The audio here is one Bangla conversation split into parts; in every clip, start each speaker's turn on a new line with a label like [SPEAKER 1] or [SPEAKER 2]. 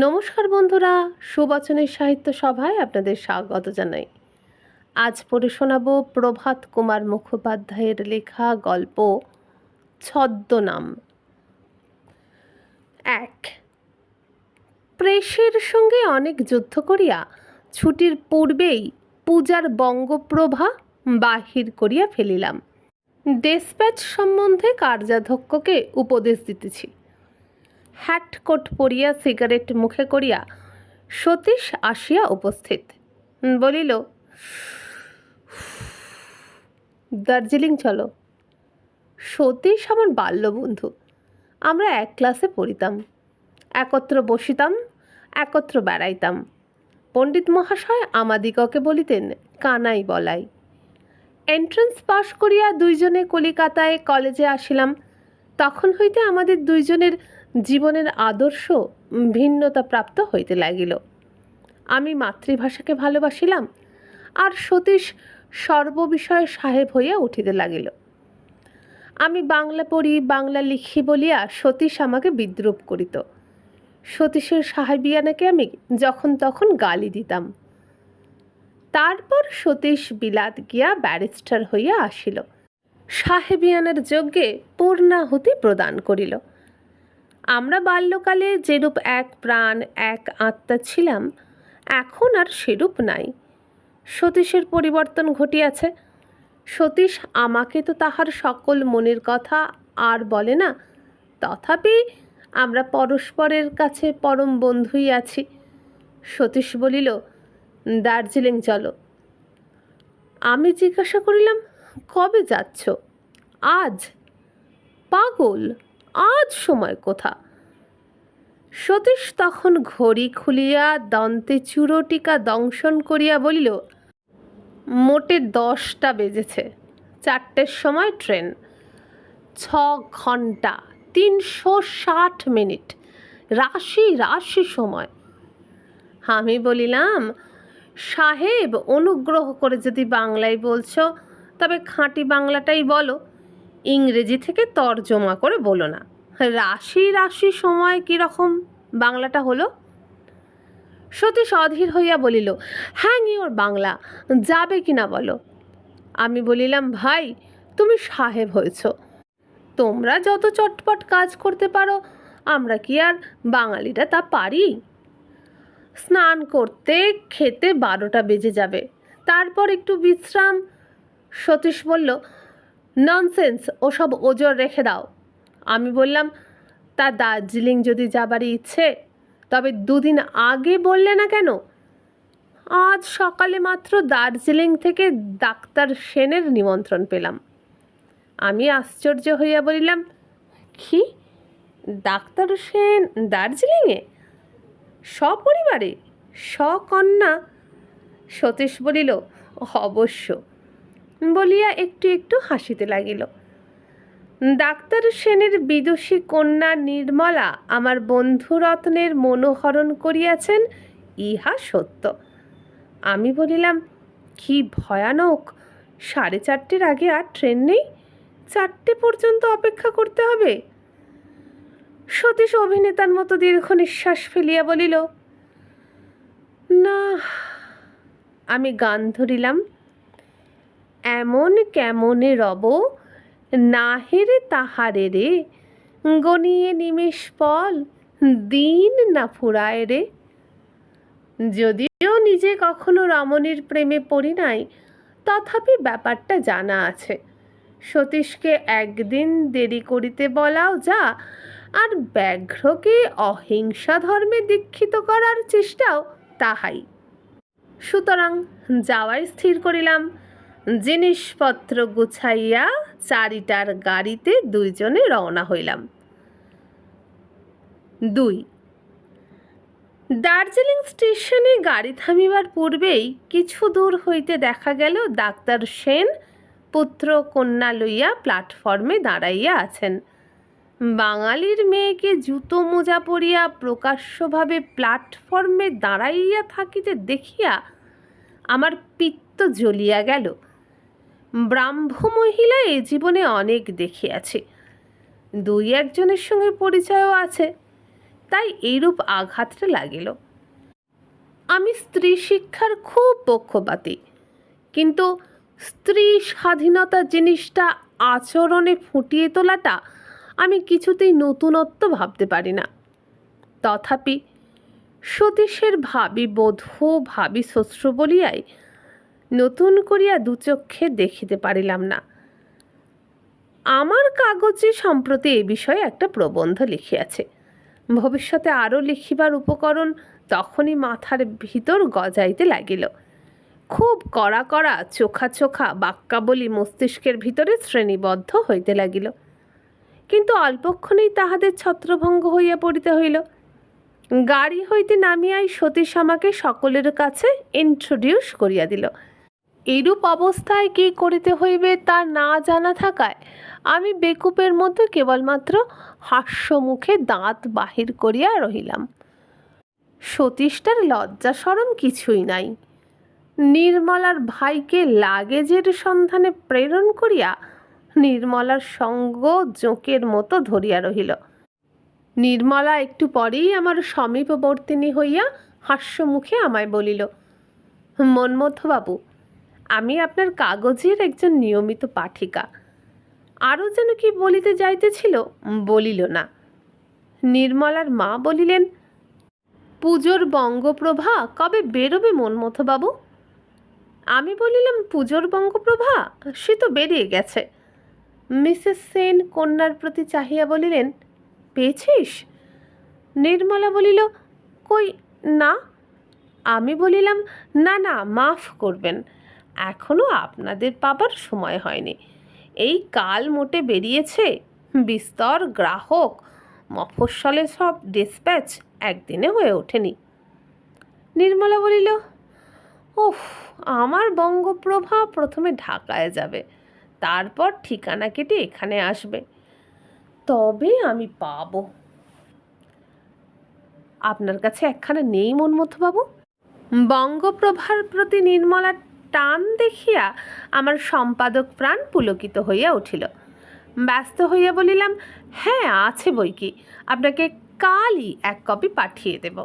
[SPEAKER 1] নমস্কার বন্ধুরা, সুবচনের সাহিত্য সভায় আপনাদের স্বাগত জানাই। আজ পড়ে শোনাব প্রভাত কুমার মুখোপাধ্যায়ের লেখা গল্প ছদ্মনাম। 1। প্রেসের সঙ্গে অনেক যুদ্ধ করিয়া ছুটির পূর্বেই পূজার বঙ্গপ্রভা বাহির করিয়া ফেলিলাম। ডেসপ্যাচ সম্বন্ধে কার্যাধ্যক্ষকে উপদেশ দিতেছি। হ্যাট কোট পরিয়া সিগারেট মুখে করিয়া সতীশ আসিয়া উপস্থিত। বলিল, দার্জিলিং চলো। সতীশ আমার বাল্যবন্ধু। আমরা এক ক্লাসে পড়িতাম, একত্র বসিতাম, একত্র বেড়াইতাম। পণ্ডিত মহাশয় আমাদিগকে বলিতেন কানাই বলাই। এন্ট্রান্স পাশ করিয়া দুইজনে কলিকাতায় কলেজে আসিলাম। তখন হইতে আমাদের দুইজনের জীবনের আদর্শ ভিন্নতা প্রাপ্ত হইতে লাগিল। আমি মাতৃভাষাকে ভালোবাসিলাম, আর সতীশ সর্ববিষয়ে সাহেব হইয়া উঠিতে লাগিল। আমি বাংলা পড়ি, বাংলা লিখি বলিয়া সতীশ আমাকে বিদ্রূপ করিত। সতীশের সাহেবিয়ানাকে আমি যখন তখন গালি দিতাম। তারপর সতীশ বিলাত গিয়া ব্যারিস্টার হইয়া আসিল, সাহেবিয়ানার যজ্ঞে পূর্ণাহুতি প্রদান করিল। আমরা বাল্যকালে যেরূপ এক প্রাণ এক আত্মা ছিলাম, এখন আর সেরূপ নাই। সতীশের পরিবর্তন ঘটিয়াছে। সতীশ আমাকে তো তাহার সকল মনের কথা আর বলে না, তথাপি আমরা পরস্পরের কাছে পরম বন্ধুই আছি। সতীশ বলিল, দার্জিলিং চলো। আমি জিজ্ঞাসা করিলাম, কবে যাচ্ছ? আজ? পাগল, আজ সময় কোথা? সতীশ তখন ঘড়ি খুলিয়া দন্তে চূড়টিকা দংশন করিয়া বলিল, মোটে 10টা বেজেছে। 4টের সময় ট্রেন। 6 ঘন্টা 360 মিনিট, রাশি রাশি সময়। আমি বলিলাম, সাহেব অনুগ্রহ করে যদি বাংলায় বলছো তবে খাঁটি বাংলাটাই বলো, ইংরেজি থেকে তর্জমা করে বলো না। রাশি রাশি সময় কীরকম বাংলাটা হলো? সতীশ অধীর হইয়া বলিল, হ্যাং ইওর বাংলা, যাবে কিনা বলো। আমি বলিলাম, ভাই তুমি সাহেব হয়েছ, তোমরা যত চটপট কাজ করতে পারো, আমরা কি আর বাঙালিরা তা পারি? স্নান করতে খেতে 12টা বেজে যাবে, তারপর একটু বিশ্রাম। সতীশ বলল, ননসেন্স, ওসব ওজোর রেখে দাও। আমি বললাম, তা দার্জিলিং যদি যাবারই ইচ্ছে, তবে 2 দিন আগে বললে না কেন? আজ সকালে মাত্র দার্জিলিং থেকে ডাক্তার সেনের নিমন্ত্রণ পেলাম। আমি আশ্চর্য হইয়া বলিলাম, কি, ডাক্তার সেন দার্জিলিংয়ে? সপরিবারে, সকন্যা? সতীশ বলিল, অবশ্য, বলিয়া একটু একটু হাসিতে লাগিল। ডাক্তার সেনের বিদুষী কন্যা নির্মলা আমার বন্ধুরত্নের মনোহরণ করিয়াছেন, ইহা সত্য। আমি বলিলাম, কি ভয়ানক! 4:30 আগে আর ট্রেন নেই, 4টে পর্যন্ত অপেক্ষা করতে হবে। সতীশ অভিনেতার মতো দীর্ঘ নিঃশ্বাস ফেলিয়া বলিল, না। আমি গান ধরিলাম, এমন কেমনে রব নাহেরে তাহারে রে, গনিয়ে নিমেষ পল দিন না ফুরায় রে। যদিও নিজে কখনো রমণীর প্রেমে পড়ি নাই, তথাপি ব্যাপারটা জানা আছে। সতীশকে একদিন দেরি করিতে বলাও যা, আর ব্যাঘ্রকে অহিংসা ধর্মে দীক্ষিত করার চেষ্টাও তাহাই। সুতরাং যাওয়াই স্থির করিলাম। জিনিসপত্র গুছাইয়া 4টার গাড়িতে দুইজনে রওনা হইলাম। 2। দার্জিলিং স্টেশনে গাড়ি থামিবার পূর্বেই কিছু দূর হইতে দেখা গেল ডাক্তার সেন পুত্র কন্যা লইয়া প্ল্যাটফর্মে দাঁড়াইয়া আছেন। বাঙালির মেয়েকে জুতো মোজা পরিয়া প্রকাশ্যভাবে প্ল্যাটফর্মে দাঁড়াইয়া থাকিতে দেখিয়া আমার পিত্ত জ্বলিয়া গেল। ব্রাহ্ম মহিলা এ জীবনে অনেক দেখিয়াছি, 2-1 জনের সঙ্গে পরিচয়ও আছে, তাই এইরূপ আঘাতটা লাগিল। আমি স্ত্রী শিক্ষার খুব পক্ষপাতী, কিন্তু স্ত্রী স্বাধীনতা জিনিসটা আচরণে ফুটিয়ে তোলাটা আমি কিছুতেই নতুনত্ব ভাবতে পারি না। তথাপি সতীশের ভাবি বধূ ভাবি শ্বশ্রু বলিয়াই নতুন করিয়া দুচক্ষে দেখিতে পারিলাম না। আমার কাগজে সম্প্রতি এ বিষয়ে একটা প্রবন্ধ লিখিয়াছে। ভবিষ্যতে আরও লিখিবার উপকরণ তখনই মাথার ভিতর গজাইতে লাগিল। খুব কড়া কড়া চোখা চোখা বাক্যাবলী মস্তিষ্কের ভিতরে শ্রেণীবদ্ধ হইতে লাগিল, কিন্তু অল্পক্ষণেই তাহাদের ছত্রভঙ্গ হইয়া পড়িতে হইল। গাড়ি হইতে নামিয়াই সতীশ আমাকে সকলের কাছে ইন্ট্রোডিউস করিয়া দিল। এইরূপ অবস্থায় কী করিতে হইবে তা না জানা থাকায় আমি বেকুপের মতো কেবলমাত্র হাস্যমুখে দাঁত বাহির করিয়া রহিলাম। সতীশটার লজ্জা সরম কিছুই নাই। নির্মলার ভাইকে লাগেজের সন্ধানে প্রেরণ করিয়া নির্মলার সঙ্গ জোঁকের মতো ধরিয়া রহিল। নির্মলা একটু পরেই আমার সমীপবর্তিনী হইয়া হাস্যমুখে আমায় বলিল, মন্মথবাবু, আমি আপনার কাগজের একজন নিয়মিত পাঠিকা। আরও যেন কি বলিতে যাইতেছিল, বলিল না। নির্মলার মা বলিলেন, পুজোর বঙ্গপ্রভা কবে বেরোবে মন্মথবাবু? আমি বলিলাম, পুজোর বঙ্গপ্রভা সে তো বেরিয়ে গেছে। মিসেস সেন কন্যার প্রতি চাহিয়া বলিলেন, পেয়েছিস? নির্মলা বলিল, কই না। আমি বলিলাম, না না, মাফ করবেন, এখনও আপনাদের পাবার সময় হয়নি। এই কাল মোটে বেরিয়েছে, বিস্তর গ্রাহক, মফস্বলে সব ডিসপ্যাচ একদিনে হয়ে ওঠেনি। নির্মলা বলিল, ওফ, আমার বঙ্গপ্রভা প্রথমে ঢাকায় যাবে, তারপর ঠিকানা কেটে এখানে আসবে, তবে আমি পাবো। আপনার কাছে একখানা নেই মন্মথবাবু? বঙ্গপ্রভার প্রতি নির্মলার টান দেখিয়া আমার সম্পাদক প্রাণ পুলকিত হইয়া উঠিল। ব্যস্ত হইয়া বলিলাম, হ্যাঁ আছে বইকি, আপনাকে কালই এক কপি পাঠিয়ে দেব।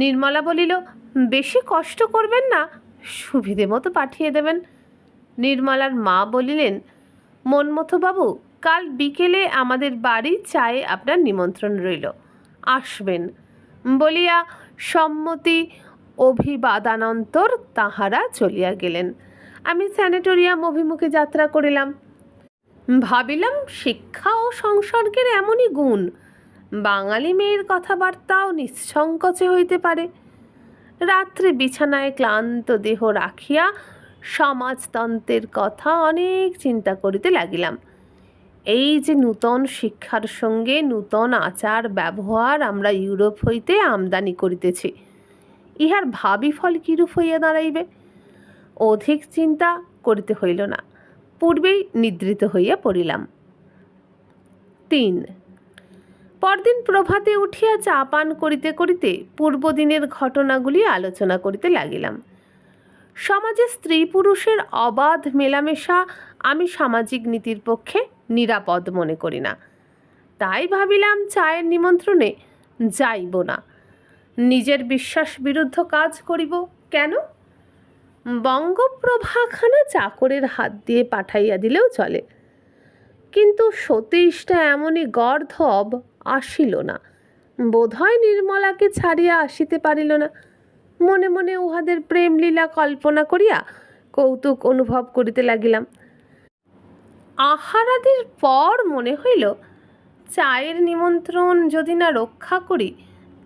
[SPEAKER 1] নির্মলা বলিল, বেশি কষ্ট করবেন না, সুবিধে মতো পাঠিয়ে দেবেন। নির্মলার মা বলিলেন, মন্মথবাবু, কাল বিকেলে আমাদের বাড়ি চায়ে আপনার নিমন্ত্রণ রইল, আসবেন বলিয়া সম্মতি অভিবাদানন্তর তাহারা চলিয়া গেলেন। আমি স্যানিটোরিয়াম অভিমুখে যাত্রা করিলাম। ভাবিলাম, শিক্ষা ও সংসর্গের এমনই গুণ, বাঙালি মেয়ের কথাবার্তাও নিঃসংকোচে হইতে পারে। রাত্রে বিছানায় ক্লান্ত দেহ রাখিয়া সমাজতন্ত্রের কথা অনেক চিন্তা করিতে লাগিলাম। এই যে নূতন শিক্ষার সঙ্গে নূতন আচার ব্যবহার আমরা ইউরোপ হইতে আমদানি করিতেছি, ইহার ভাবি ফল কিরূপ হইয়া দাঁড়াইবে? অধিক চিন্তা করিতে হইল না, পূর্বেই নিদ্রিত হইয়া পড়িলাম। ৩ পরদিন প্রভাতে উঠিয়া চা পান করিতে করিতে পূর্বদিনের ঘটনাগুলি আলোচনা করিতে লাগিলাম। সমাজে স্ত্রী পুরুষের অবাধ মেলামেশা আমি সামাজিক নীতির পক্ষে নিরাপদ মনে করি না। তাই ভাবিলাম চায়ের নিমন্ত্রণে যাইব না, নিজের বিশ্বাস বিরুদ্ধ কাজ করিব কেন? বঙ্গপ্রভাখানা চাকরের হাত দিয়ে পাঠাইয়া দিলেও চলে, কিন্তু সতীশটা এমনই গর্ধব, আসিল না। বোধহয় নির্মলাকে ছাড়িয়া আসিতে পারিল না। মনে মনে উহাদের প্রেমলীলা কল্পনা করিয়া কৌতুক অনুভব করিতে লাগিলাম। আহারাদির পর মনে হইল, চায়ের নিমন্ত্রণ যদি না রক্ষা করি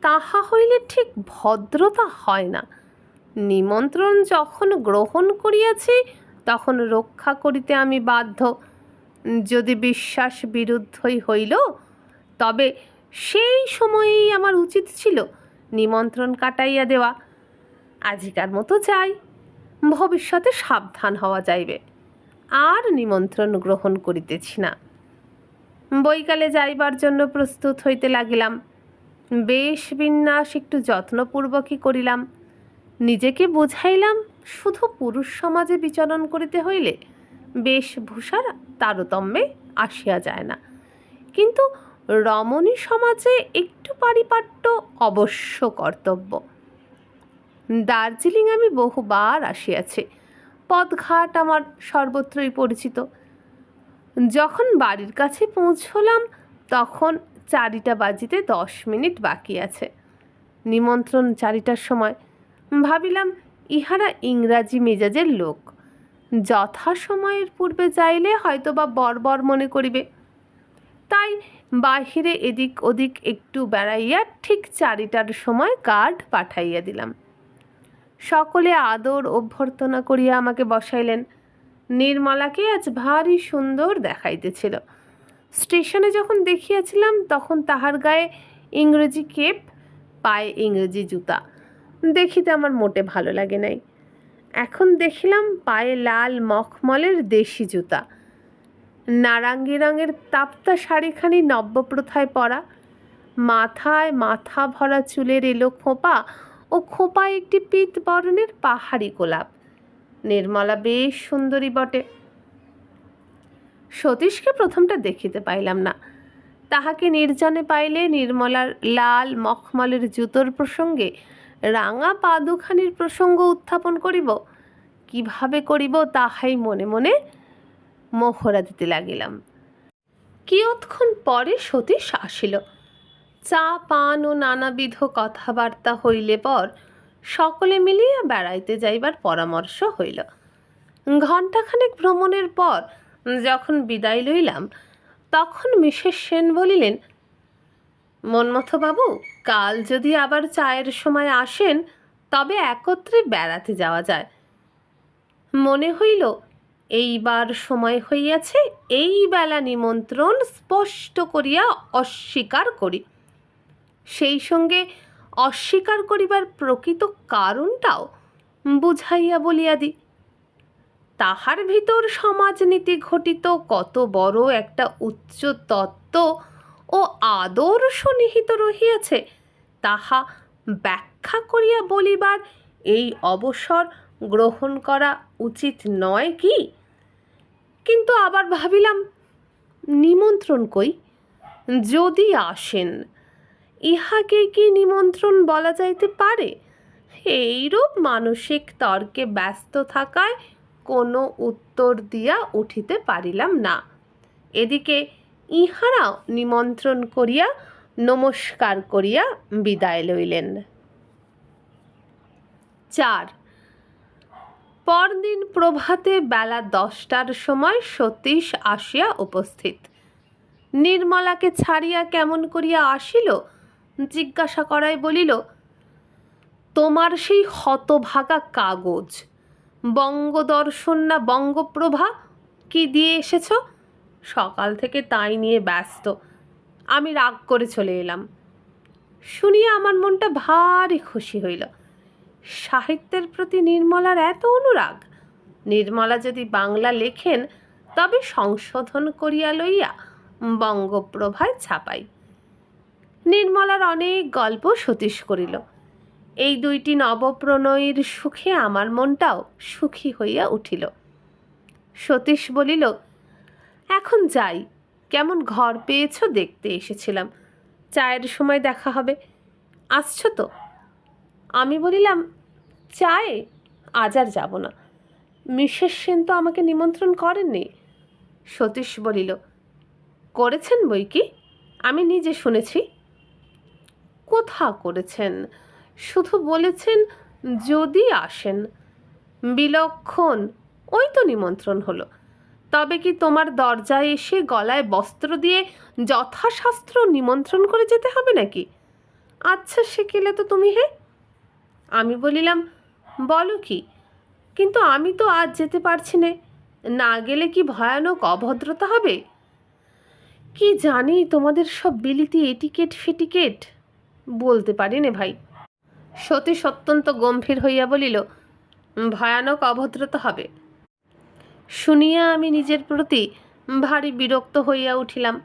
[SPEAKER 1] তাহা হইলে ঠিক ভদ্রতা হয় না। নিমন্ত্রণ যখন গ্রহণ করিয়াছি তখন রক্ষা করিতে আমি বাধ্য। যদি বিশ্বাস বিরুদ্ধই হইল, তবে সেই সময়েই আমার উচিত ছিল নিমন্ত্রণ কাটাইয়া দেওয়া। আজিকার মতো যাই, ভবিষ্যতে সাবধান হওয়া যাইবে। আর নিমন্ত্রণ গ্রহণ করিতেছি না। বৈকালে যাইবার জন্য প্রস্তুত হইতে লাগিলাম। বেশ বিন্যাস একটু যত্নপূর্বকই করিলাম। নিজেকে বুঝাইলাম, শুধু পুরুষ সমাজে বিচরণ করিতে হইলে বেশভূষার তারতম্যে আসিয়া যায় না, কিন্তু রমণী সমাজে একটু পারিপাট্য অবশ্য কর্তব্য। দার্জিলিং আমি বহুবার আসিয়াছি, পথঘাট আমার সর্বত্রই পরিচিত। যখন বাড়ির কাছে পৌঁছলাম তখন 4টা বাজিতে 10 মিনিট বাকি আছে। নিমন্ত্রণ 4টার সময়। ভাবিলাম ইহারা ইংরাজি মেজাজের লোক, যথাসময়ের পূর্বে যাইলে হয়তোবা বর্বর মনে করিবে। তাই বাহিরে এদিক ওদিক একটু বেড়াইয়া ঠিক 4টার সময় কার্ড পাঠাইয়া দিলাম। সকলে আদর অভ্যর্থনা করিয়া আমাকে বসাইলেন। নির্মলাকে আজ ভারী সুন্দর দেখাইতেছিল। স্টেশনে যখন দেখিয়াছিলাম তখন তাহার গায়ে ইংরেজি কেপ, পায়ে ইংরেজি জুতা, দেখিতে আমার মোটে ভালো লাগে নাই। এখন দেখিলাম পায়ে লাল মখমলের দেশি জুতা, নারাঙ্গি রঙের তাপ্তা শাড়িখানি নব্যপ্রথায় পরা, মাথায় মাথা ভরা চুলের এলো খোঁপা ও খোঁপায় একটি পীত বর্ণের পাহাড়ি গোলাপ। নির্মলা বেশ সুন্দরী বটে। সতীশকে প্রথমটা দেখিতে পাইলাম না। তাহাকে নির্জনে পাইলে নির্মলার লাল মখমলের জুতোর প্রসঙ্গে রাঙা পা দুখানির প্রসঙ্গ উত্থাপন করিব। কিভাবে করিব তাহাই মনে মনে মোহরা দিতে লাগিলাম। কিয়ৎক্ষণ পরে সতীশ আসিল। চা পান ও নানাবিধ কথাবার্তা হইলে পর সকলে মিলিয়া বেড়াইতে যাইবার পরামর্শ হইল। ঘণ্টাখানেক ভ্রমণের পর যখন বিদায় লইলাম তখন মিসেস সেন বলিলেন, মন্মথবাবু, কাল যদি আবার চায়ের সময় আসেন তবে একত্রে বেড়াতে যাওয়া যায়। মনে হইল এইবার সময় হইয়াছে এই বেলা নিমন্ত্রণ স্পষ্ট করিয়া অস্বীকার করি, সেই সঙ্গে অস্বীকার করিবার প্রকৃত কারণটাও বুঝাইয়া বলিয়া দিই। তাহার ভিতর সমাজনীতি ঘটিত কত বড় একটা উচ্চ তত্ত্ব ও আদর্শ নিহিত রহিয়াছে তাহা ব্যাখ্যা করিয়া বলিবার এই অবসর গ্রহণ করা উচিত নয় কি? কিন্তু আবার ভাবিলাম, নিমন্ত্রণ কই? যদি আসেন, ইহাকে কি নিমন্ত্রণ বলা যাইতে পারে? এইরূপ মানসিক তর্কে ব্যস্ত থাকায় কোনো উত্তর দিয়া উঠিতে পারিলাম না। এদিকে ইহারাও নিমন্ত্রণ করিয়া নমস্কার করিয়া বিদায় লইলেন। 4 পরদিন প্রভাতে বেলা 10টার সময় সতীশ আসিয়া উপস্থিত। নির্মলাকে ছাড়িয়া কেমন করিয়া আসিল জিজ্ঞাসা করায় বলিল, তোমার সেই হতভাগা কাগজ বঙ্গদর্শন না বঙ্গপ্রভা কি দিয়ে এসেছ? সকাল থেকে তাই নিয়ে ব্যস্ত। আমি রাগ করে চলে এলাম। শুনিয়া আমার মনটা ভারী খুশি হইল। সাহিত্যের প্রতি নির্মলার এত অনুরাগ! নির্মলা যদি বাংলা লেখেন তবে সংশোধন করিয়া লইয়া বঙ্গপ্রভায় ছাপাই। নির্মলার অনেক গল্প সতীশ করিল। এই 2টি নবপ্রণয়ীর সুখে আমার মনটাও সুখী হইয়া উঠিল। সতীশ বলিল, এখন যাই, কেমন ঘর পেয়েছ দেখতে এসেছিলাম, চায়ের সময় দেখা হবে, আসছ তো? আমি বলিলাম, চায়ে আজ আর যাব না, মিসেস সেন তো আমাকে নিমন্ত্রণ করেননি। সতীশ বলিল, করেছেন বই কি, আমি নিজে শুনেছি। কোথা করেছেন? শুধু বলেছেন যদি আসেন। বিলক্ষণ, ওই তো নিমন্ত্রণ হলো। তবে কি তোমার দরজায় এসে গলায় বস্ত্র দিয়ে যথাশাস্ত্র নিমন্ত্রণ করে যেতে হবে নাকি? আচ্ছা, সে কেলে তো তুমি হে। আমি বলিলাম, বলো কি, কিন্তু আমি তো আজ যেতে পারছি নে, না গেলে কি ভয়ানক অভদ্রতা হবে? কি জানি তোমাদের সব বিলিতি এটিকেট ফেটিকেট, বলতে পারি নে ভাই। সতীশ অত্যন্ত গম্ভীর হইয়া বলিল, ভয়ানক অভদ্রতা হবে। শুনিয়া আমি নিজের প্রতি ভারী বিরক্ত হইয়া উঠিলাম।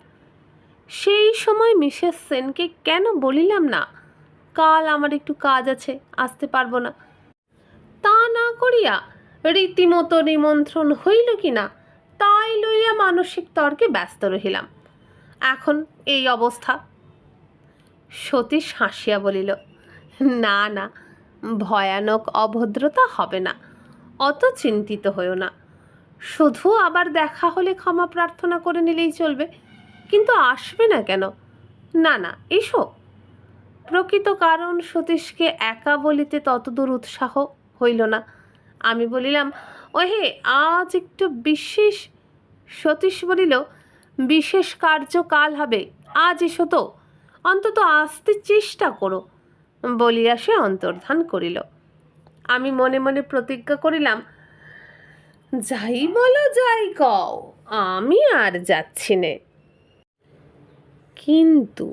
[SPEAKER 1] সেই সময় মিসেস সেনকে কেন বলিলাম না, কাল আমার একটু কাজ আছে, আসতে পারবো না। তা না করিয়া রীতিমতো নিমন্ত্রণ হইল কি না তাই লইয়া মানসিক তর্কে ব্যস্ত রহিলাম। এখন এই অবস্থা। সতীশ হাসিয়া বলিল, না না, ভয়ানক অভদ্রতা হবে না, অত চিন্তিত হইও না। শুধু আবার দেখা হলে ক্ষমা প্রার্থনা করে নিলেই চলবে। কিন্তু আসবে না কেন? না না, এসো। প্রকৃত কারণ সতীশকে একা বলিতে ততদূর উৎসাহ হইল না। আমি বলিলাম, ওহে, আজ একটু বিশেষ। সতীশ বলিল, বিশেষ কার্য কাল হবে, আজ এসো তো, অন্তত আসতে চেষ্টা করো, বলিয়া সে অন্তর্ধান করিল। আমি মনে মনে প্রতিজ্ঞা করিলাম, যাই বলো যাই কও, আমি আর যাচ্ছি নে। কিন্তু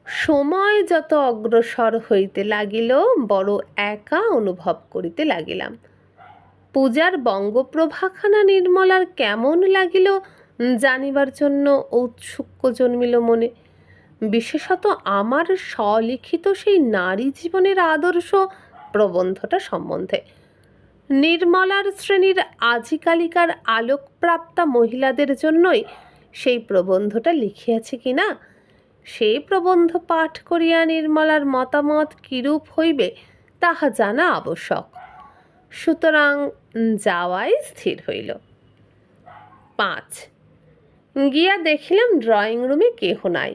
[SPEAKER 1] সময় যত অগ্রসর হইতে লাগিল, বড় একা অনুভব করিতে লাগিলাম। পূজার বঙ্গপ্রভাখানা নির্মলার কেমন লাগিল জানিবার জন্য ঔৎসুক্য জন্মিল মনে, বিশেষত আমার স্বলিখিত সেই নারী জীবনের আদর্শ প্রবন্ধটা সম্বন্ধে। নির্মলার শ্রেণীর আজিকালিকার আলোকপ্রাপ্তা মহিলাদের জন্যই সেই প্রবন্ধটা লিখিয়াছে কিনা, সেই প্রবন্ধ পাঠ করিয়া নির্মলার মতামত কিরূপ হইবে তাহা জানা আবশ্যক। সুতরাং যাওয়াই স্থির হইল। 5 গিয়া দেখিলাম ড্রয়িং রুমে কেহ নাই।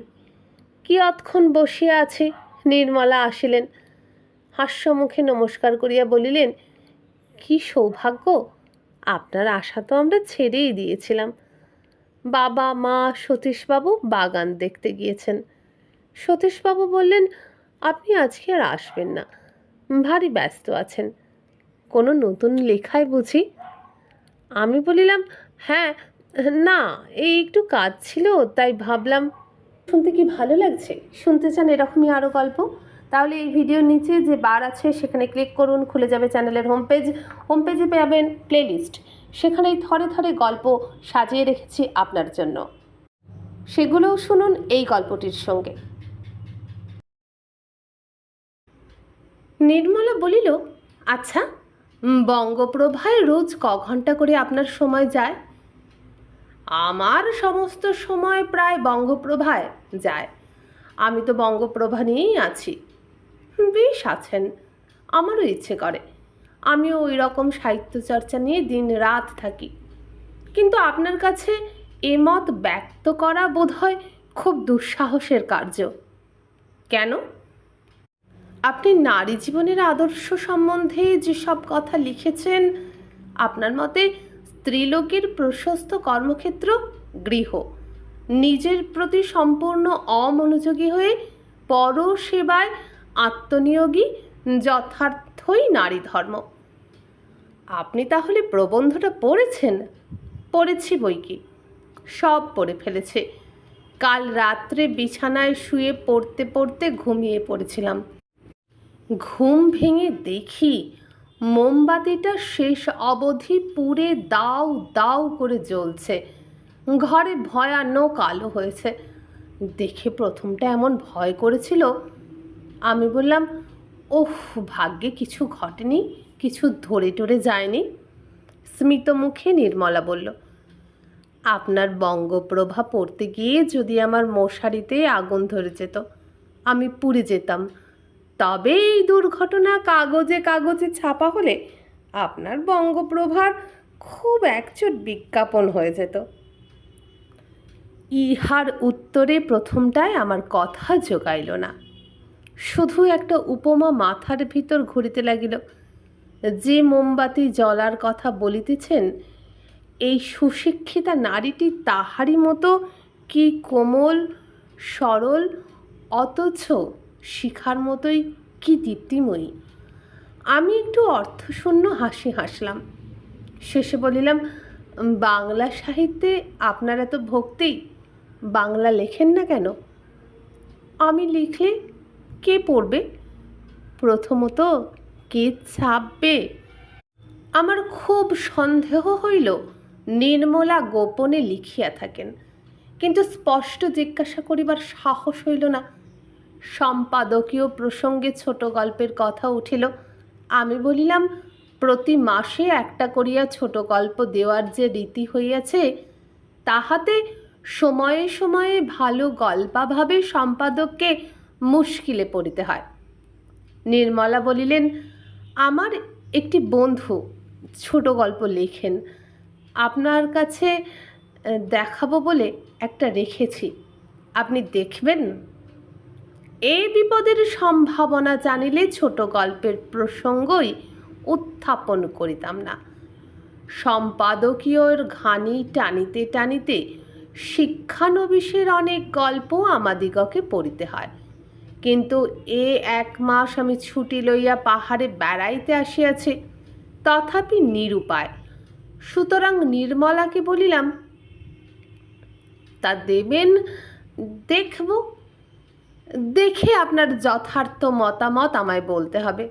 [SPEAKER 1] কিয়ৎক্ষণ বসিয়া আছি, নির্মলা আসিলেন। হাস্যমুখে নমস্কার করিয়া বলিলেন, কি সৌভাগ্য, আপনার আশা তো আমরা ছেড়েই দিয়েছিলাম। বাবা মা সতীশবাবু বাগান দেখতে গিয়েছেন। সতীশবাবু বললেন, আপনি আজকে আর আসবেন না, ভারী ব্যস্ত আছেন। কোনো নতুন লেখায় বুঝি? আমি বলিলাম, হ্যাঁ, না, এই একটু কাজ ছিল, তাই ভাবলাম। শুনতে কি ভালো লাগছে? শুনতে চান এরকমই আরও গল্প? তাহলে এই ভিডিওর নিচে যে বার আছে সেখানে ক্লিক করুন, খুলে যাবে চ্যানেলের হোমপেজে পাবেন প্লেলিস্ট। সেখানেই থরে থরে গল্প সাজিয়ে রেখেছি আপনার জন্য, সেগুলোও শুনুন এই গল্পটির সঙ্গে। নির্মলা বলিল, আচ্ছা, বঙ্গপ্রভায় রোজ ক ঘন্টা করে আপনার সময় যায়? আমার সমস্ত সময় প্রায় বঙ্গপ্রভায় যায়। আমি তো বঙ্গপ্রভা নিয়েই আছি। বেশ আছেন, আমারও ইচ্ছে করে আমিও ওই রকম সাহিত্য চর্চা নিয়ে দিন রাত থাকি। কিন্তু আপনার কাছে এ মত ব্যক্ত করা বোধহয় খুব দুঃসাহসের কার্য। কেন? আপনি নারী জীবনের আদর্শ সম্বন্ধে যেসব কথা লিখেছেন, আপনার মতে স্ত্রীলোকের প্রশস্ত কর্মক্ষেত্র গৃহ, নিজের প্রতি সম্পূর্ণ অমনোযোগী হয়ে পর সেবায় আত্মনিয়োগী যথার্থই নারী ধর্ম। আপনি তাহলে প্রবন্ধটা পড়েছেন? পড়েছি বই কি, সব পড়ে ফেলেছে। কাল রাত্রে বিছানায় শুয়ে পড়তে পড়তে ঘুমিয়ে পড়েছিলাম। ঘুম ভেঙে দেখি মোমবাতিটা শেষ অবধি পুড়ে দাউ দাউ করে জ্বলছে। ঘরে ভয়ানক আলো হয়েছে। দেখে প্রথমটা এমন ভয় করেছিল। আমি বললাম, ওহ, ভাগ্যে কিছু ঘটেনি, কিছু ধরে টরে যায়নি। স্মিত মুখে নির্মলা বলল, আপনার বঙ্গপ্রভা পড়তে গিয়ে যদি আমার মশারিতে আগুন ধরে যেত, আমি পুড়ে যেতাম, তবে এই দুর্ঘটনা কাগজে কাগজে ছাপা হলে আপনার বঙ্গপ্রভার খুব একচোট বিজ্ঞাপন হয়ে যেত। ইহার উত্তরে প্রথমটায় আমার কথা জোগাইল না। শুধু একটা উপমা মাথার ভিতর ঘুরিতে লাগিল। যে মোমবাতি জ্বলার কথা বলিতেছেন, এই সুশিক্ষিতা নারীটি তাহারই মতো কি কোমল, সরল, অথচ শিখার মতোই কি দীপ্তিময়ী। আমি একটু অর্থশূন্য হাসি হাসলাম। শেষে বলিলাম, বাংলা সাহিত্যে আপনার এত ভক্তি, বাংলা লেখেন না কেন? আমি লিখলে কে পড়বে? প্রথমত কে ছাপবে? আমার খুব সন্দেহ হইল নির্মলা গোপনে লিখিয়া থাকেন, কিন্তু স্পষ্ট জিজ্ঞাসা করিবার সাহস হইল না। সম্পাদকীয় প্রসঙ্গে ছোট গল্পের কথা উঠিল। আমি বলিলাম, প্রতি মাসে একটা করিয়া ছোট গল্প দেওয়ার যে রীতি হইয়াছে, তাহাতে সময়ে সময়ে ভালো গল্পাভাবে সম্পাদককে মুশকিলে পড়িতে হয়। নির্মলা বলিলেন, আমার একটি বন্ধু ছোট গল্প লেখেন, আপনার কাছে দেখাবো বলে একটা রেখেছি, আপনি দেখবেন? এ বিপদের সম্ভাবনা জানিলে ছোট গল্পের প্রসঙ্গই উত্থাপন করিতাম না। সম্পাদকীয়র ঘানি টানিতে টানিতে শিক্ষানবিশের অনেক গল্প আমাদিগকে পড়িতে হয়, কিন্তু 1 মাস আমি ছুটি লইয়া পাহাড়ে বেড়াইতে আসিয়াছি, তথাপি নিরুপায়। সুতরাং নির্মলাকে বলিলাম, তা দেবেন? দেখব, দেখে আপনার যথার্থ মতামত আমায় বলতে হবে।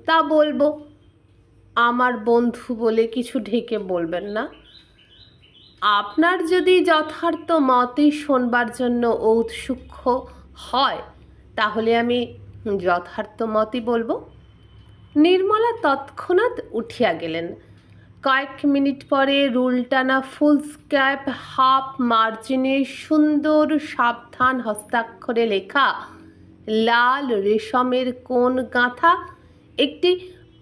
[SPEAKER 1] তা বলবো, আমার বন্ধু বলে কিছু ঢেকে বলবেন না। আপনার যদি যথার্থ মতই শোনবার জন্য ঔৎসুক হয়, তাহলে আমি যথার্থ মতই বলবো। নির্মলা তৎক্ষণাৎ উঠিয়া গেলেন। কয়েক মিনিট পরে রুলটানা ফুলস্ক্যাপ হাফ মার্জিনে সুন্দর সাবধান হস্তাক্ষরে লেখা লাল রেশমের কোণ গাঁথা একটি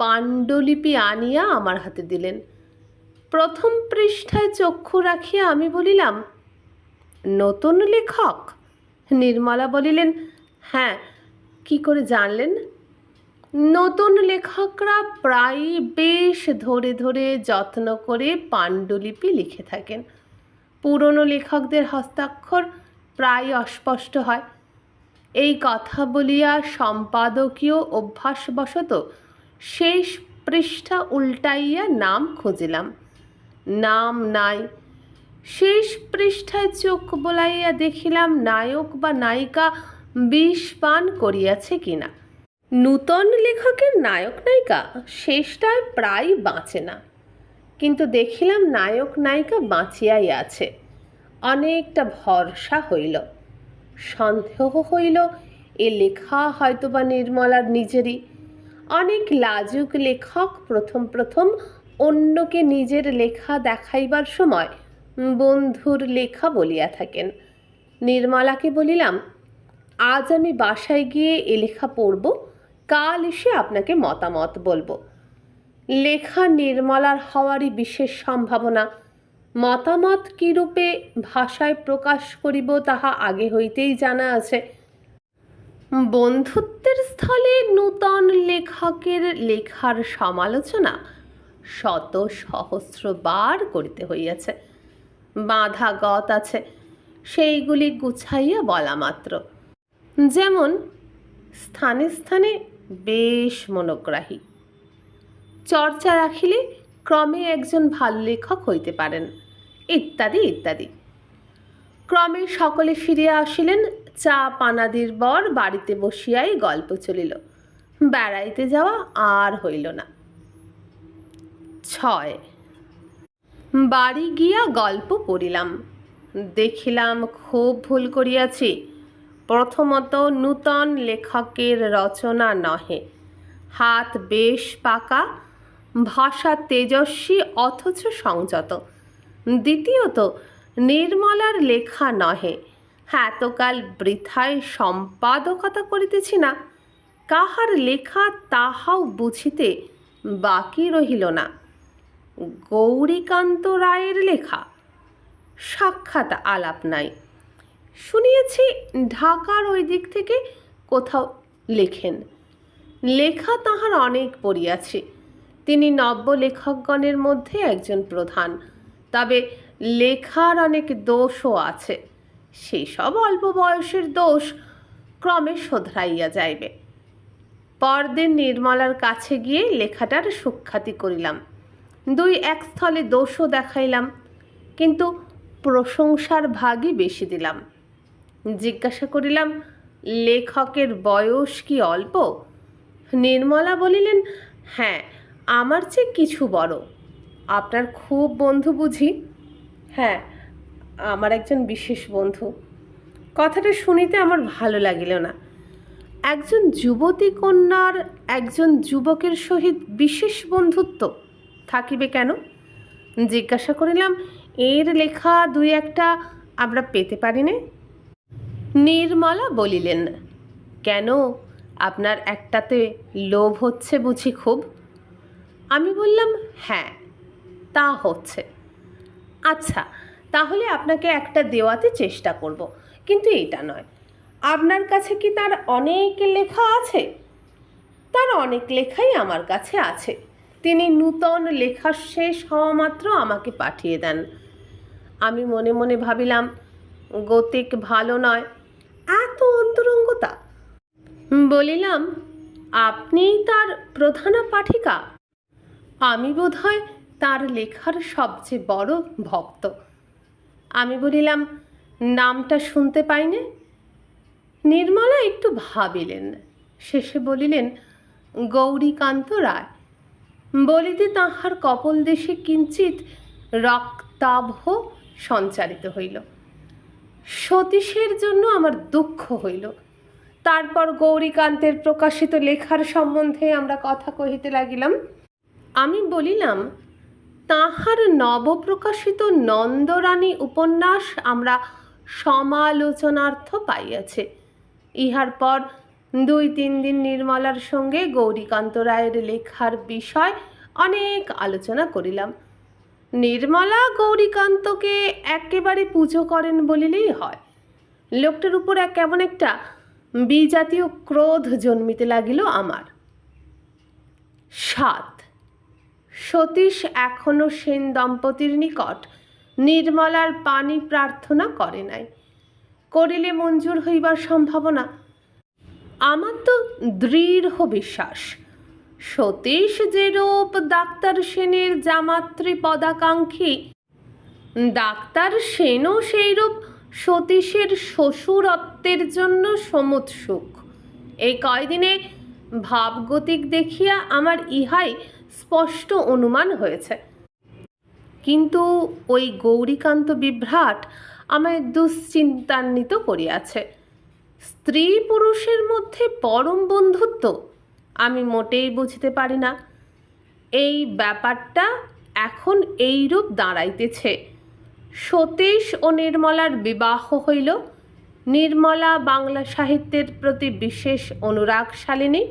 [SPEAKER 1] পাণ্ডুলিপি আনিয়া আমার হাতে দিলেন। প্রথম পৃষ্ঠায় চক্ষু রাখিয়া আমি বলিলাম, নতুন লেখক? নির্মলা বলিলেন, হ্যাঁ, কি করে জানলেন? নতুন লেখকরা প্রায়ই বেশ ধরে ধরে যত্ন করে পাণ্ডুলিপি লিখে থাকেন। পুরনো লেখকদের হস্তাক্ষর প্রায় অস্পষ্ট হয়। এই কথা বলিয়া সম্পাদকীয় অভ্যাসবশত শেষ পৃষ্ঠা উল্টাইয়া নাম খুঁজিলাম, নাম নাই। শেষ পৃষ্ঠায় চোখ বোলাইয়া দেখিলাম নায়ক বা নায়িকা বিষ পান করিয়াছে কিনা। নূতন লেখকের নায়ক নায়িকা শেষটায় প্রায় বাঁচে না, কিন্তু দেখিলাম নায়ক নায়িকা বাঁচিয়াই আছে। অনেকটা ভরসা হইল। সন্দেহ হইল এ লেখা হয়তোবা নির্মলার নিজেরই। অনেক লাজুক লেখক প্রথম প্রথম অন্যকে নিজের লেখা দেখাইবার সময় বন্ধুর লেখা বলিয়া থাকেন। নির্মলাকে বলিলাম, আজ আমি বাসায় গিয়ে এ লেখা পড়ব, কাল এসে আপনাকে মতামত বলবো। লেখা নির্মলার হওয়ারই বিশেষ সম্ভাবনা। মতামত কিরূপে ভাষায় প্রকাশ করিব তাহা আগে হইতেই জানা আছে। বন্ধুত্বের স্থলে নূতন লেখকের লেখার সমালোচনা শত সহস্রবার করিতে হইয়াছে। বাঁধা গত আছে, সেইগুলি গুছাইয়া বলা মাত্র। যেমন স্থানে স্থানে বেশ মনোগ্রাহী, চর্চা রাখিলে ক্রমে একজন ভালো লেখক হইতে পারেন, ইত্যাদি ইত্যাদি। ক্রমে সকলে ফিরিয়া আসিলেন। চা পানাদির বর বাড়িতে বসিয়াই গল্প চলিল। বেড়াইতে যাওয়া আর হইল না। 6 বাড়ি গিয়া গল্প পড়িলাম। দেখিলাম খুব ভুল করিয়াছি। প্রথমত নূতন লেখকের রচনা নহে, হাত বেশ পাকা, ভাষা তেজস্বী অথচ সংযত। দ্বিতীয়ত নির্মলার লেখা নহে, এতকাল বৃথায় সম্পাদকতা করিতেছি না, কাহার লেখা তাহাও বুঝিতে বাকি রহিল না। গৌরীকান্ত রায়ের লেখা, সাক্ষাৎ আলাপ নাই। শুনিয়াছি ঢাকার ওই দিক থেকে কোথাও লেখেন। লেখা তাহার অনেক পড়িয়াছি। তিনি নব্য লেখকগণের মধ্যে একজন প্রধান, তবে লেখার অনেক দোষও আছে। সেসব অল্প বয়সের দোষ ক্রমে শোধরাইয়া যাইবে। পরদিন নির্মলার কাছে গিয়ে লেখাটার সুখ্যাতি করিলাম। 2-1 স্থলে দোষও দেখাইলাম, কিন্তু প্রশংসার ভাগই বেশি দিলাম। জিজ্ঞাসা করিলাম, লেখকের বয়স কি অল্প? নির্মলা বলিলেন, হ্যাঁ, আমার চেয়ে কিছু বড়। আপনার খুব বন্ধু বুঝি? হ্যাঁ, আমার একজন বিশেষ বন্ধু। কথাটা শুনিতে আমার ভালো লাগিল না। একজন যুবতী কন্যার একজন যুবকের সহিত বিশেষ বন্ধুত্ব থাকিবে কেন? জিজ্ঞাসা করিলাম, এর লেখা দুই একটা আমরা পেতে পারি নে? নির্মলা বলিলেন, কেন, আপনার একটাতে লোভ হচ্ছে বুঝি খুব? আমি বললাম, হ্যাঁ তা হচ্ছে। আচ্ছা, তাহলে আপনাকে একটা দেওয়াতে চেষ্টা করব, কিন্তু এটা নয়। আপনার কাছে কি তার অনেক লেখা আছে? তার অনেক লেখাই আমার কাছে আছে। তিনি নূতন লেখা শেষ হওয়া মাত্র আমাকে পাঠিয়ে দেন। আমি মনে মনে ভাবিলাম, গতিক ভালো নয়, এত অন্তরঙ্গতা। বলিলাম, আপনিই তার প্রধানা পাঠিকা। আমি বোধহয় তার লেখার সবচেয়ে বড় ভক্ত। আমি বলিলাম, নামটা শুনতে পাইনে? নির্মলা একটু ভাবিলেন, শেষে বলিলেন, গৌরীকান্ত রায়। বলিতে তাহার কপল দেশে কিঞ্চিৎ রক্তাভ সঞ্চারিত হইল। সতীশের জন্য আমার দুঃখ হইল। তারপর গৌরীকান্তের প্রকাশিত লেখার সম্বন্ধে আমরা কথা কহিতে লাগিলাম। আমি বলিলাম, তাহার নবপ্রকাশিত নন্দরানী উপন্যাস আমরা সমালোচনার্থ পাইয়াছে। ইহার পর 2-3 দিন নির্মলার সঙ্গে গৌরীকান্ত রায়ের লেখার বিষয় অনেক আলোচনা করিলাম। নির্মলা গৌরীকান্তকে একেবারে পুজো করেন বলিলেই হয়। লোকটার উপর কেমন একটা বিজাতীয় ক্রোধ জন্মিতে লাগিল আমার। 7. সতীশ এখনো সেন দম্পতির নিকট নির্মলার পানি প্রার্থনা করে নাই। করিলে মঞ্জুর হইবার সম্ভাবনা। আমার তো দৃঢ় বিশ্বাস, সতীশ যেরূপ ডাক্তার সেনের জামাত্রী পদাকাঙ্ক্ষী, ডাক্তার সেনও সেইরূপ সতীশের শ্বশুরত্বের জন্য সমুৎসুক। এই কয়দিনে ভাবগতিক দেখিয়া আমার ইহাই স্পষ্ট অনুমান হয়েছে। কিন্তু ওই গৌরীকান্ত বিভ্রাট আমায় দুশ্চিন্তান্বিত করিয়াছে। স্ত্রী পুরুষের মধ্যে পরম বন্ধুত্ব আমি মোটেই বুঝতে পারি না। এই ব্যাপারটা এখন এইরূপ দাঁড়াইতেছে। সতীশ ও নির্মলার বিবাহ হইল। নির্মলা বাংলা সাহিত্যের প্রতি বিশেষ অনুরাগশালিনী।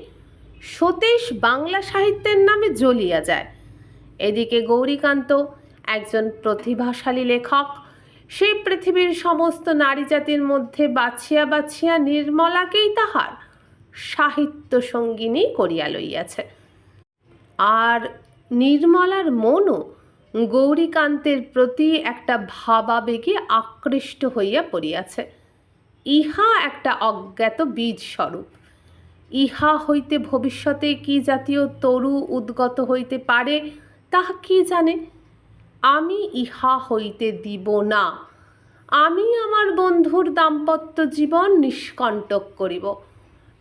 [SPEAKER 1] সতীশ বাংলা সাহিত্যের নামে জ্বলিয়া যায়। এদিকে গৌরীকান্ত একজন প্রতিভাশালী লেখক। সেই পৃথিবীর সমস্ত নারী জাতির মধ্যে বাছিয়া বাছিয়া নির্মলাকেই তাহার সাহিত্য সঙ্গিনী করিয়া লইয়াছে। আর নির্মলার মনও গৌরীকান্তের প্রতি একটা ভাবাবেগে আকৃষ্ট হইয়া পড়িয়াছে। ইহা একটা অজ্ঞাত বীজ স্বরূপ। ইহা হইতে ভবিষ্যতে কি জাতীয় তরু উদ্গত হইতে পারে তাহা কি জানে। আমি ইহা হইতে দিব না। আমি আমার বন্ধুর দাম্পত্য জীবন নিষ্কণ্টক করিব।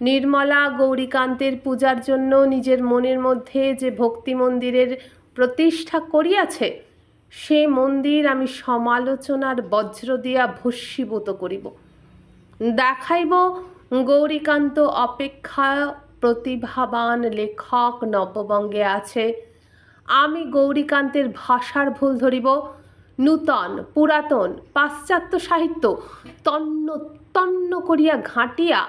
[SPEAKER 1] নির্মলা গৌরীকান্তের পূজার জন্য নিজের মনের মধ্যে যে ভক্তি মন্দিরের প্রতিষ্ঠা করিয়াছে, সে মন্দির আমি সমালোচনার বজ্র দিয়া ভস্মীভূত করিব। দেখাইব গৌরীকান্ত অপেক্ষা প্রতিভাবান লেখক নববঙ্গে আছে। আমি গৌরীকান্তের ভাষার ভুল ধরিব। নূতন পুরাতন পাশ্চাত্য সাহিত্য তন্ন তন্ন করিয়া ঘাঁটিয়া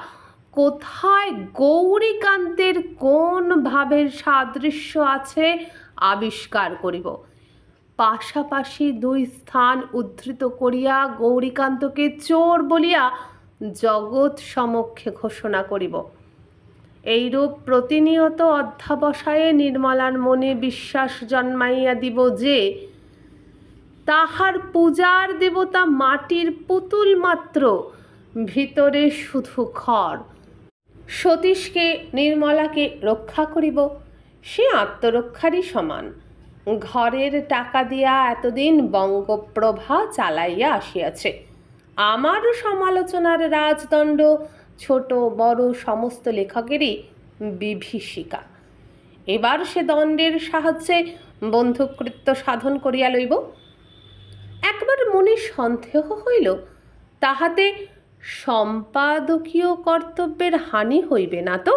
[SPEAKER 1] কোথায় গৌরীকান্তের কোন ভাবের সাদৃশ্য আছে আবিষ্কার করিব। পাশাপাশি 2 স্থান উদ্ধৃত করিয়া গৌরীকান্তকে চোর বলিয়া জগৎ সমক্ষে ঘোষণা করিব। এইরূপ প্রতিনিয়ত অধ্যাবসায়ে নির্মলার মনে বিশ্বাস জন্মাইয়া দিব যে তাহার পূজার দেবতা মাটির পুতুল মাত্র, ভিতরে শুধু খড়। সতীশকে নির্মলাকে রক্ষা করিব, সে আত্মরক্ষারই সমান। ঘরের টাকা দিয়া এতদিন বঙ্গপ্রভা চালাইয়া আসিয়াছে। আমার সমালোচনার রাজদণ্ড ছোট বড় সমস্ত লেখকেরই বিভীষিকা। এবার সে দণ্ডের সাহায্যে বন্ধুকৃত্য সাধন করিয়া লইব। একবার মনে সন্দেহ হইল, তাহাতে সম্পাদকীয় কর্তব্যের হানি হইবে না তো?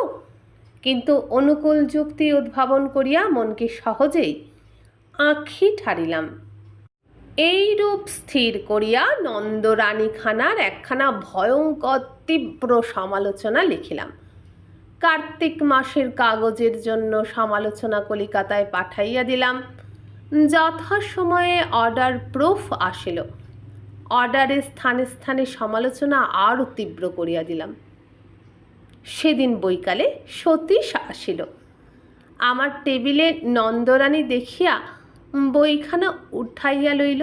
[SPEAKER 1] কিন্তু অনুকূল যুক্তি উদ্ভাবন করিয়া মনকে সহজেই আঁখি ঠারিলাম। এই রূপ স্থির করিয়া নন্দরানীখানার একখানা ভয়ঙ্কর তীব্র সমালোচনা লিখিলাম। কার্তিক মাসের কাগজের জন্য সমালোচনা কলিকাতায় পাঠাইয়া দিলাম। যথাসময়ে অর্ডার প্রুফ আসিল। অর্ডারে স্থানে স্থানে সমালোচনা আরও তীব্র করিয়া দিলাম। সেদিন বৈকালে সতীশ আসিল। আমার টেবিলে নন্দরানী দেখিয়া বইখানা উঠাইয়া লইল।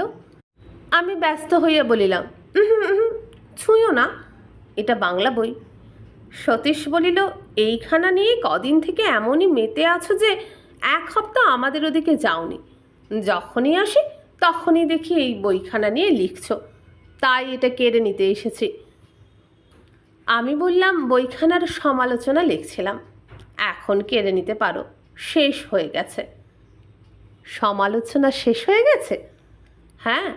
[SPEAKER 1] আমি ব্যস্ত হইয়া বলিলাম, ছুঁয়ো না, এটা বাংলা বই। সতীশ বলিল, এইখানা নিয়ে কদিন থেকে এমনই মেতে আছো যে 1 সপ্তাহ আমাদের ওদিকে যাওনি। যখনই আসি তখনই দেখি এই বইখানা নিয়ে লিখছ, তাই এটা কেড়ে নিতে এসেছি। আমি বললাম, বইখানার সমালোচনা লিখছিলাম, এখন কেড়ে নিতে পারো, শেষ হয়ে গেছে। সমালোচনা শেষ হয়ে গেছে? হ্যাঁ,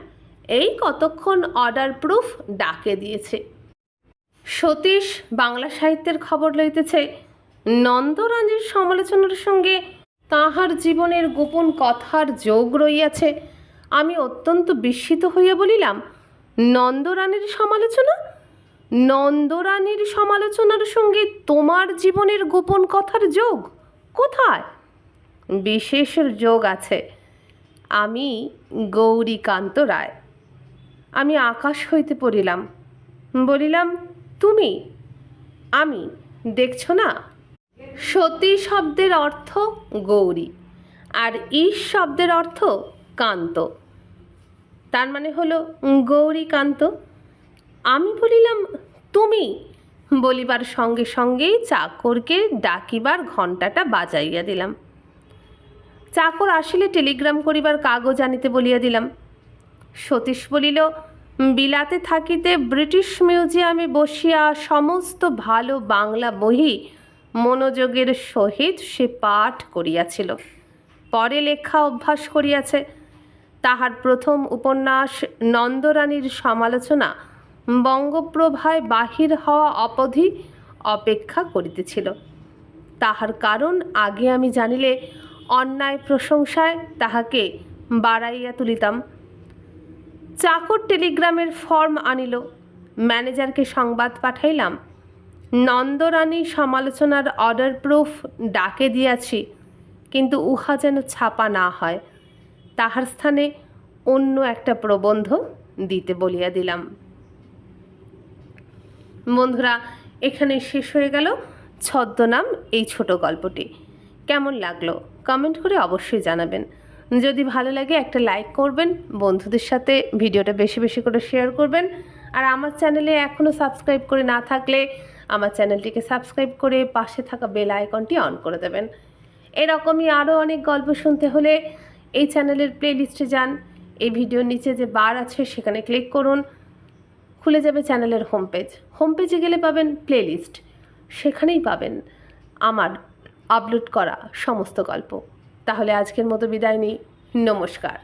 [SPEAKER 1] এই কতক্ষণ অর্ডার প্রুফ ডাকে দিয়েছে। সতীশ বাংলা সাহিত্যের খবর লইতেছে। নন্দরানীর সমালোচনার সঙ্গে তাহার জীবনের গোপন কথার যোগ রইয়াছে। আমি অত্যন্ত বিস্মিত হইয়া বলিলাম, নন্দরানীর সমালোচনা? নন্দরানীর সমালোচনার সঙ্গে তোমার জীবনের গোপন কথার যোগ কোথায়? বিশেষ যোগ আছে। আমি গৌরীকান্ত রায়। আমি আকাশ হইতে পড়িলাম, বলিলাম, তুমি? আমি, দেখছ না? সতী শব্দের অর্থ গৌরী, আর ঈশ শব্দের অর্থ কান্ত, তার মানে হলো গৌরীকান্ত। আমি বলিলাম, তুমি? বলিবার সঙ্গে সঙ্গেই চাকরকে ডাকিবার ঘণ্টাটা বাজাইয়া দিলাম। চাকর আসিলে টেলিগ্রাম করিবার কাগজ আনিতে বলিয়া দিলাম। সতীশ বলিল, বিলাতে থাকিতে ব্রিটিশ মিউজিয়ামে বসিয়া সমস্ত ভালো বাংলা বই মনোযোগের সহিত সে পাঠ করিয়াছিল, পরে লেখা অভ্যাস করিয়াছে। তাহার প্রথম উপন্যাস নন্দরানীর সমালোচনা বঙ্গপ্রভায় বাহির হওয়া অবধি অপেক্ষা করিতেছিল। তাহার কারণ আগে আমি জানিলে অন্যায় প্রশংসায় তাহাকে বাড়াইয়া তুলিতাম। চাকর টেলিগ্রামের ফর্ম আনিল। ম্যানেজারকে সংবাদ পাঠাইলাম, নন্দরানী সমালোচনার অর্ডার প্রুফ ডাকে দিয়াছি, কিন্তু উহা যেন ছাপা না হয়, তাহার স্থানে অন্য একটা প্রবন্ধ দিতে বলিয়া দিলাম। বন্ধুরা, এখানে শেষ হয়ে গেল ছদ্মনাম এই ছোট গল্পটি। কেমন লাগলো কমেন্ট করে অবশ্যই জানাবেন। যদি ভালো লাগে একটা লাইক করবেন, বন্ধুদের সাথে ভিডিওটা বেশি বেশি করে শেয়ার করবেন। আর আমার চ্যানেলে এখনও সাবস্ক্রাইব করে না থাকলে আমার চ্যানেলটিকে সাবস্ক্রাইব করে পাশে থাকা বেল আইকনটি অন করে দেবেন। এরকমই আরও অনেক গল্প শুনতে হলে এই চ্যানেলের প্লেলিস্টে যান। এই ভিডিওর নিচে যে বার আছে সেখানে ক্লিক করুন, খুলে যাবে চ্যানেলের হোমপেজে গেলে পাবেন প্লেলিস্ট, সেখানেই পাবেন আমার আপলোড করা সমস্ত গল্প। তাহলে আজকের মতো বিদায় নিই, নমস্কার।